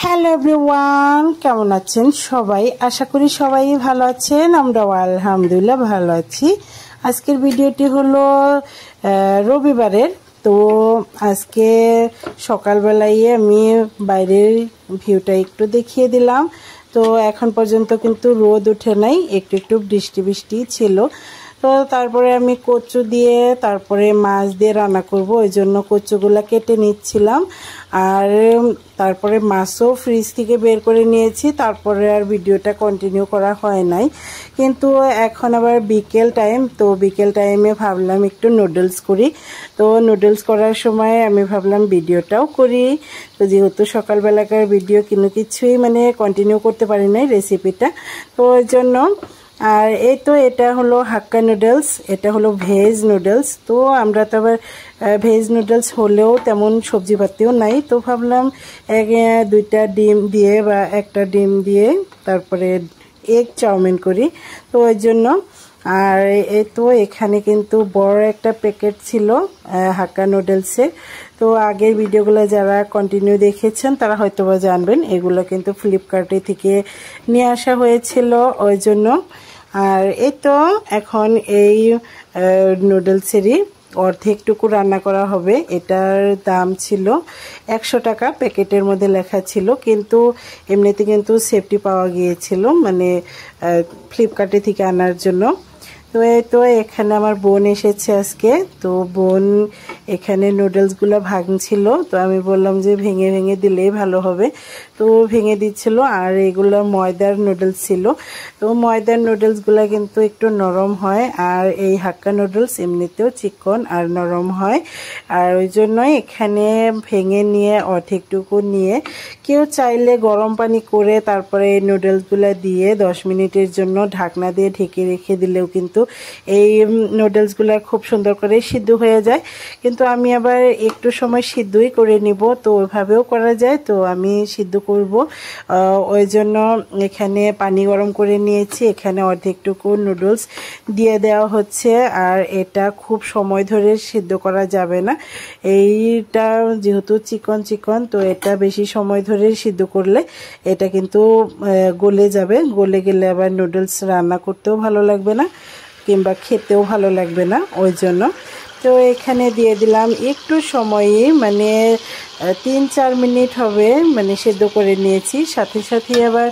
Hello everyone, কেমন আছেন সবাই? আশা করি সবাই ভালো আছেন। আমরাও আলহামদুলিল্লাহ ভালো আছি। আজকের ভিডিওটি হলো রবিবারের। তো আজকে সকালবেলায় আমি বাইরের ভিউটা একটু দেখিয়ে দিলাম। তো এখন পর্যন্ত কিন্তু রোদ ওঠে নাই, একটু একটু বৃষ্টি বৃষ্টি ছিল। তো তারপরে আমি কচু দিয়ে তারপরে মাছ দিয়ে রান্না করব, ওই জন্য কচুগুলা কেটে নিচ্ছিলাম। আর তারপরে মাছও ফ্রিজ থেকে বের করে নিয়েছি। তারপরে আর ভিডিওটা কন্টিনিউ করা হয় নাই, কিন্তু এখন আবার বিকেল টাইম। তো বিকেল টাইমে ভাবলাম একটু নুডলস করি। তো নুডলস করার সময় আমি ভাবলাম ভিডিওটাও করি। তো যেহেতু সকালবেলাকার ভিডিও কোনো কিছুই কন্টিনিউ করতে পারি নাই রেসিপিটা, তো ওই জন্য। আর এই তো এটা হলো হাক্কা নুডলস, এটা হলো ভেজ নুডলস। তো আমরা তো আবার ভেজ নুডলস হলেও তেমন সবজিপাতিও নাই, তো ভাবলাম দুইটা ডিম দিয়ে বা একটা ডিম দিয়ে তারপরে এগ চাউমিন করি, তো ওই জন্য। আর এই তো এখানে কিন্তু বড় একটা প্যাকেট ছিল হাক্কা নুডলসের। তো আগের ভিডিওগুলো যারা কন্টিনিউ দেখেছেন তারা হয়তো বা জানবেন, এগুলো কিন্তু ফ্লিপকার্টে থেকে নিয়ে আসা হয়েছিল, ওই জন্য। আর এই তো এখন এই নুডলসেরই অর্ধেকটুকু রান্না করা হবে। এটার দাম ছিল 100 টাকা, প্যাকেটের মধ্যে লেখা ছিল, কিন্তু এমনিতে কিন্তু সেফটি পাওয়া গিয়েছিল, ফ্লিপকার্টে থেকে আনার জন্য। তো এই তো এখানে আমার বোন এসেছে আজকে। তো বোন এখানে নুডলসগুলো ভাঙছিল, তো আমি বললাম যে ভেঙে ভেঙে দিলেই ভালো হবে, তো ভেঙে দিচ্ছিল। আর এগুলো ময়দার নুডলস ছিল, তো ময়দার নুডলসগুলো কিন্তু একটু নরম হয়, আর এই হাক্কা নুডলস এমনিতেও চিকন আর নরম হয়। আর ওই জন্যই এখানে ভেঙে নিয়ে অর্ধেকটুকু নিয়ে কেউ চাইলে গরম পানি করে তারপরে এই নুডলসগুলো দিয়ে 10 মিনিটের জন্য ঢাকনা দিয়ে ঢেকে রেখে দিলেও কিন্তু এই নুডলসগুলো খুব সুন্দর করে সিদ্ধ হয়ে যায়। কিন্তু আমি আবার একটু সময় সিদ্ধই করে নিব, তো ওইভাবেও করা যায়। তো আমি সিদ্ধ করব, ওই জন্য এখানে পানি গরম করে নিয়েছি, এখানে অর্ধেকটুকু নুডলস দিয়ে দেওয়া হচ্ছে। আর এটা খুব সময় ধরে সিদ্ধ করা যাবে না, এইটা যেহেতু চিকন চিকন, তো এটা বেশি সময় ধরে সিদ্ধ করলে এটা কিন্তু গলে যাবে। গলে গেলে আবার নুডলস রান্না করতেও ভালো লাগবে না, কিংবা খেতেও ভালো লাগবে না, ওই জন্য। তো এখানে দিয়ে দিলাম একটু সময়ই, 3-4 মিনিট হবে সেদ্ধ করে নিয়েছি। সাথে সাথে আবার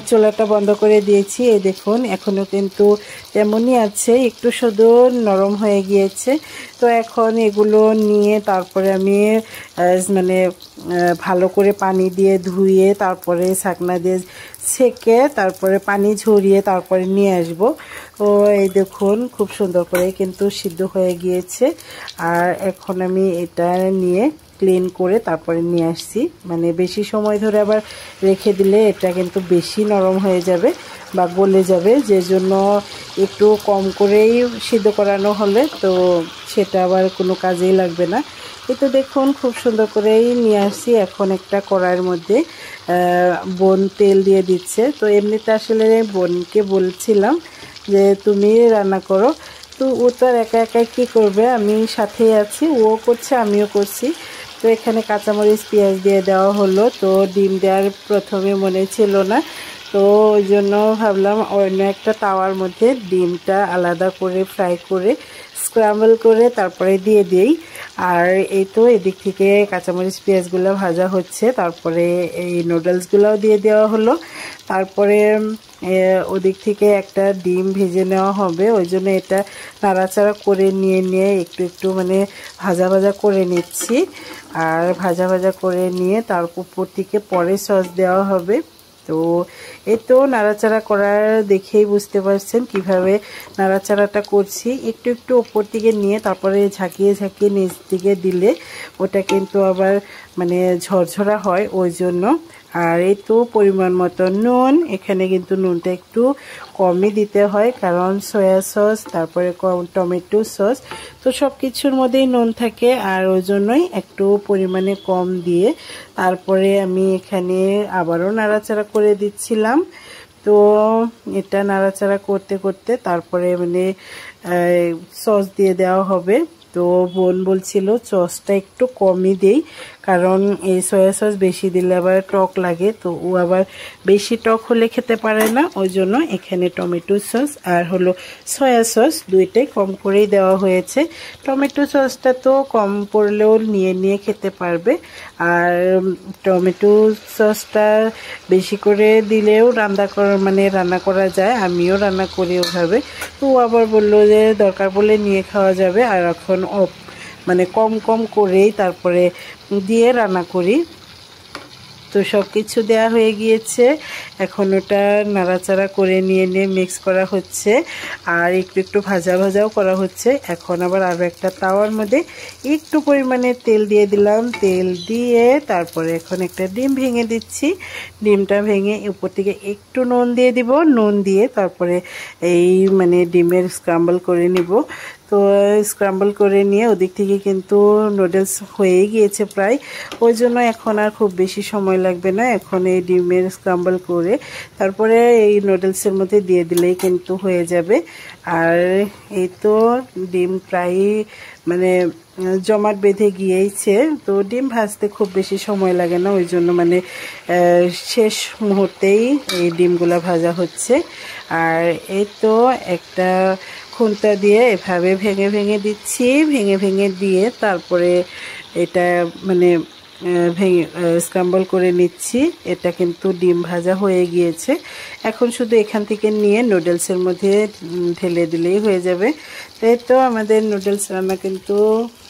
চুলাটা বন্ধ করে দিয়েছি। এই দেখুন এখনও কিন্তু তেমনই আছে, একটু শুধু নরম হয়ে গিয়েছে। তো এখন এগুলো নিয়ে তারপরে আমি ভালো করে পানি দিয়ে ধুয়ে তারপরে ছাকনা দিয়ে ছেঁকে তারপরে পানি ঝরিয়ে তারপরে নিয়ে আসব। ও এই দেখুন খুব সুন্দর করে কিন্তু সিদ্ধ হয়ে গিয়েছে। আর এখন আমি এটা নিয়ে ক্লিন করে তারপরে নিয়ে আসছি। বেশি সময় ধরে আবার রেখে দিলে এটা কিন্তু বেশি নরম হয়ে যাবে বা গলে যাবে, যে জন্য একটু কম করেই সিদ্ধ করানো হলে তো সেটা আবার কোনো কাজেই লাগবে না। এই তো দেখুন খুব সুন্দর করেই নিয়ে আসছি। এখন একটা কড়াইয়ের মধ্যে বোন তেল দিয়ে দিচ্ছে। তো এমনিতে আসলে বোনকে বলছিলাম যে তুমি রান্না করো, তো ও তো আর একা একা কী করবে, আমি সাথেই আছি, ও করছে আমিও করছি। তো এখানে কাঁচামরিচ পেঁয়াজ দিয়ে দেওয়া হলো। তো ডিম দেওয়ার প্রথমে মনে ছিল না, তো ওই জন্য ভাবলাম অন্য একটা তাওয়ার মধ্যে ডিমটা আলাদা করে ফ্রাই করে স্ক্রাম্বল করে তারপরে দিয়ে দিই। আর এই তো এদিক থেকে কাঁচামরিচ পেঁয়াজগুলো ভাজা হচ্ছে, তারপরে এই নুডলসগুলোও দিয়ে দেওয়া হলো। তারপরে ওদিক থেকে একটা ডিম ভেজে নেওয়া হবে, ওই জন্য এটা নাড়াচাড়া করে নিয়ে একটু একটু ভাজা ভাজা করে নিচ্ছি। আর ভাজা ভাজা করে নিয়ে তার উপর থেকে পরে সস দেওয়া হবে। তো এই তো নাড়াচাড়া করার দেখেই বুঝতে পারছেন কিভাবে নাড়াচাড়াটা করছি। একটু একটু ওপর থেকে নিয়ে তারপরে ঝাঁকিয়ে ঝাঁকিয়ে নিচ দিকে দিলে ওটা কিন্তু আবার ঝরঝরা হয়, ওই জন্য। আর এই তো পরিমাণ মতো নুন, এখানে কিন্তু নুনটা একটু কমই দিতে হয়, কারণ সয়া সস তারপরে টমেটো সস তো সব কিছুর মধ্যেই নুন থাকে, আর ওই জন্যই একটু পরিমাণে কম দিয়ে তারপরে আমি এখানে আবারও নাড়াচাড়া করে দিচ্ছিলাম। তো এটা নাড়াচাড়া করতে করতে তারপরে সস দিয়ে দেওয়া হবে। তো বোন বলছিল সসটা একটু কমই দেই, কারণ এই সয়া সস বেশি দিলে আবার টক লাগে, তো ও আবার বেশি টক হলে খেতে পারে না। ওই জন্য এখানে টমেটো সস আর হলো সয়া সস দুইটাই কম করেই দেওয়া হয়েছে। টমেটো সসটা তো কম পড়লেও নিয়ে খেতে পারবে, আর টমেটো সসটা বেশি করে দিলেও রান্না করা যায়। আমিও রান্না করি ওভাবে, তো ও আবার বললো যে দরকার বলে নিয়ে খাওয়া যাবে, আর এখন কম কম করেই তারপরে দিয়ে রান্না করি। তো সব কিছু দেওয়া হয়ে গিয়েছে, এখন ওটা নাড়াচাড়া করে নিয়ে মিক্স করা হচ্ছে, আর একটু ভাজাও করা হচ্ছে। এখন আবার আরও একটা তাওয়ার মধ্যে একটু পরিমাণে তেল দিয়ে দিলাম। তেল দিয়ে তারপরে এখন একটা ডিম ভেঙে দিচ্ছি। ডিমটা ভেঙে উপর থেকে একটু নুন দিয়ে দিব। নুন দিয়ে তারপরে এই ডিমের স্ক্রাম্বল করে নিব। তো স্ক্রাম্বল করে নিয়ে ওদিক থেকে কিন্তু নুডলস হয়ে গিয়েছে প্রায়, ওই জন্য এখন আর খুব বেশি সময় লাগবে না। এখন এই ডিমের স্ক্রাম্বল করে তারপরে এই নুডলসের মধ্যে দিয়ে দিলেই কিন্তু হয়ে যাবে। আর এই তো ডিম প্রায় জমাট বেঁধে গিয়েছে। তো ডিম ভাজতে খুব বেশি সময় লাগে না, ওই জন্য শেষ মুহূর্তেই এই ডিমগুলো ভাজা হচ্ছে। আর এই তো একটা খুন্তা দিয়ে এভাবে ভেঙে দিচ্ছি, ভেঙে দিয়ে তারপরে এটা স্ক্রাম্বল করে নিচ্ছি। এটা কিন্তু ডিম ভাজা হয়ে গিয়েছে। এখন শুধু এখান থেকে নিয়ে নুডলসের মধ্যে ঢেলে দিলেই হয়ে যাবে। তাই তো আমাদের নুডলস রান্না কিন্তু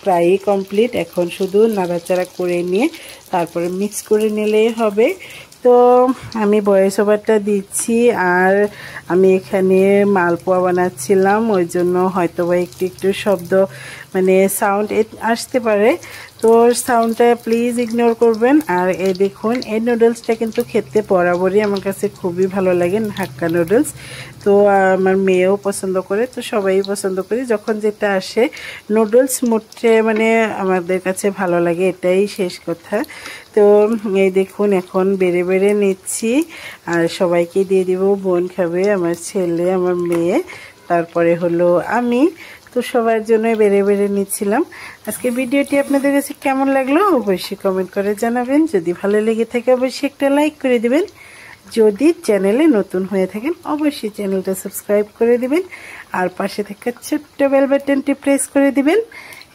প্রায়ই কমপ্লিট। এখন শুধু নাড়াচাড়া করে নিয়ে তারপরে মিক্স করে নিলেই হবে। তো আমি ভয়েস ওভারটা দিচ্ছি, আর আমি এখানে মালপোয়া বানাচ্ছিলাম, ওই জন্য হয়তোবা একটু শব্দ সাউন্ড আসতে পারে। তো সাউন্ডটা প্লিজ ইগনোর করবেন। আর এই দেখুন, এই নুডলসটা কিন্তু খেতে বরাবরই আমার কাছে খুবই ভালো লাগে, হাক্কা নুডলস। তো আমার মেয়েও পছন্দ করে, তো সবাই পছন্দ করি। যখন যেটা আসে নুডলস মুটে আমাদের কাছে ভালো লাগে, এটাই শেষ কথা। তো এই দেখুন, এখন বেড়ে নিচ্ছি আর সবাইকে দিয়ে দিব। বোন খাবে, আমার ছেলে, আমার মেয়ে, তারপরে হলো আমি। তো সবার জন্য বেড়ে নিচ্ছিলাম। আজকে ভিডিওটি আপনাদের কাছে কেমন লাগলো অবশ্যই কমেন্ট করে জানাবেন। যদি ভালো লেগে থাকে অবশ্যই একটা লাইক করে দিবেন। যদি চ্যানেলে নতুন হয়ে থাকেন অবশ্যই চ্যানেলটা সাবস্ক্রাইব করে দিবেন, আর পাশে থাকা ছোট্ট বেল বাটনটি প্রেস করে দিবেন।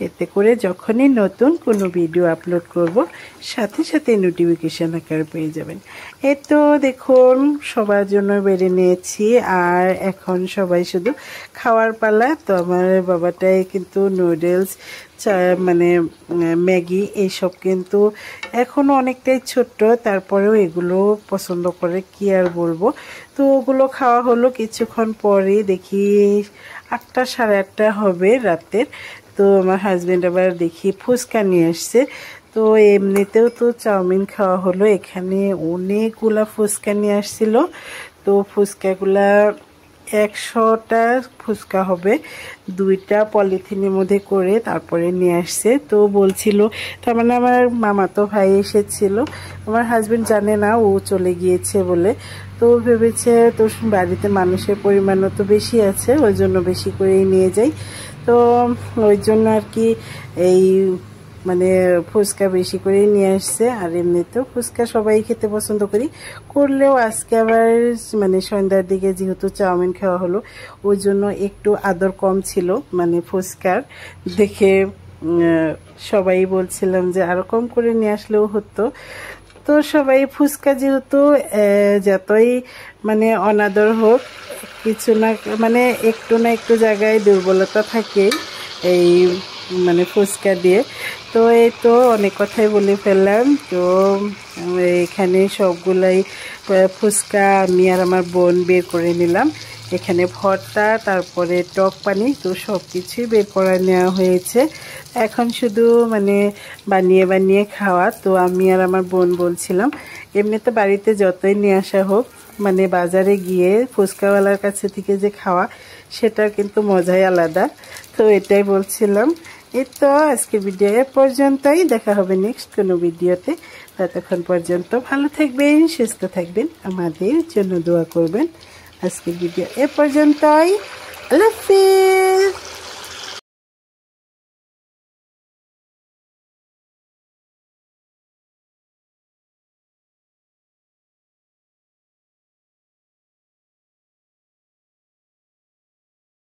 এতে করে যখনই নতুন কোনো ভিডিও আপলোড করব সাথে নোটিফিকেশন আকারে পেয়ে যাবেন। এই তো দেখুন, সবার জন্য বেড়ে নিয়েছি, আর এখন সবাই শুধু খাওয়ার পালা। তো আমার বাবাটাই কিন্তু নুডলস ম্যাগি এইসব কিন্তু এখনও অনেকটাই ছোট্ট, তারপরেও এগুলো পছন্দ করে, কি আর বলবো। তো ওগুলো খাওয়া হলো। কিছুক্ষণ পরে দেখি 8টা সাড়ে 8টা হবে রাতের। তো আমার হাজব্যান্ড আবার দেখি ফুচকা নিয়ে আসছে। তো এমনিতেও তো চাউমিন খাওয়া হলো, এখানে অনেকগুলা ফুচকা নিয়ে আসছিল। তো ফুচকাগুলা 100টা ফুচকা হবে, 2টা পলিথিনের মধ্যে করে তারপরে নিয়ে আসছে। তো বলছিল, তার আমার মামাতো ভাই এসেছিল। আমার হাজব্যান্ড জানে না ও চলে গিয়েছে বলে, তো ভেবেছে তো বাড়িতে মানুষের পরিমাণও তো বেশি আছে, ওই জন্য বেশি করেই নিয়ে যাই। তো ওই জন্য আর কি এই ফুচকা বেশি করে নিয়ে আসছে। আর এমনিতেও ফুচকা সবাই খেতে পছন্দ করলেও আজকে আবার সন্ধ্যার দিকে যেহেতু চাউমিন খাওয়া হলো, ওই জন্য একটু আদর কম ছিল ফুচকার দেখে। সবাই বলছিলাম যে আরো কম করে নিয়ে আসলেও হতো। তো সবাই ফুচকা যেহেতু যতই অনাদর হোক, কিছু না একটু না একটু জায়গায় দুর্বলতা থাকে এই ফুচকা দিয়ে। তো এই তো অনেক কথাই বলে ফেললাম। তো এখানে সবগুলাই ফুচকা আমি আর আমার বোন বের করে নিলাম। এখানে ভর্তা, তারপরে টক পানি, তো সব কিছুই বের করে নেওয়া হয়েছে। এখন শুধু বানিয়ে খাওয়া। তো আমি আর আমার বোন বলছিলাম, এমনিতে বাড়িতে যতই নিয়ে আসা হোক বাজারে গিয়ে ফুচকাওয়ালার কাছে থেকে যে খাওয়া, সেটা কিন্তু মজাই আলাদা। তো এটাই বলছিলাম। এই তো আজকের ভিডিও এ পর্যন্তই, দেখা হবে নেক্সট কোনো ভিডিওতে। ততক্ষণ পর্যন্ত ভালো থাকবেন, সুস্থ থাকবেন, আমাদের জন্য দোয়া করবেন। আজকের ভিডিও এ পর্যন্তই। আল্লাহ হাফেজ।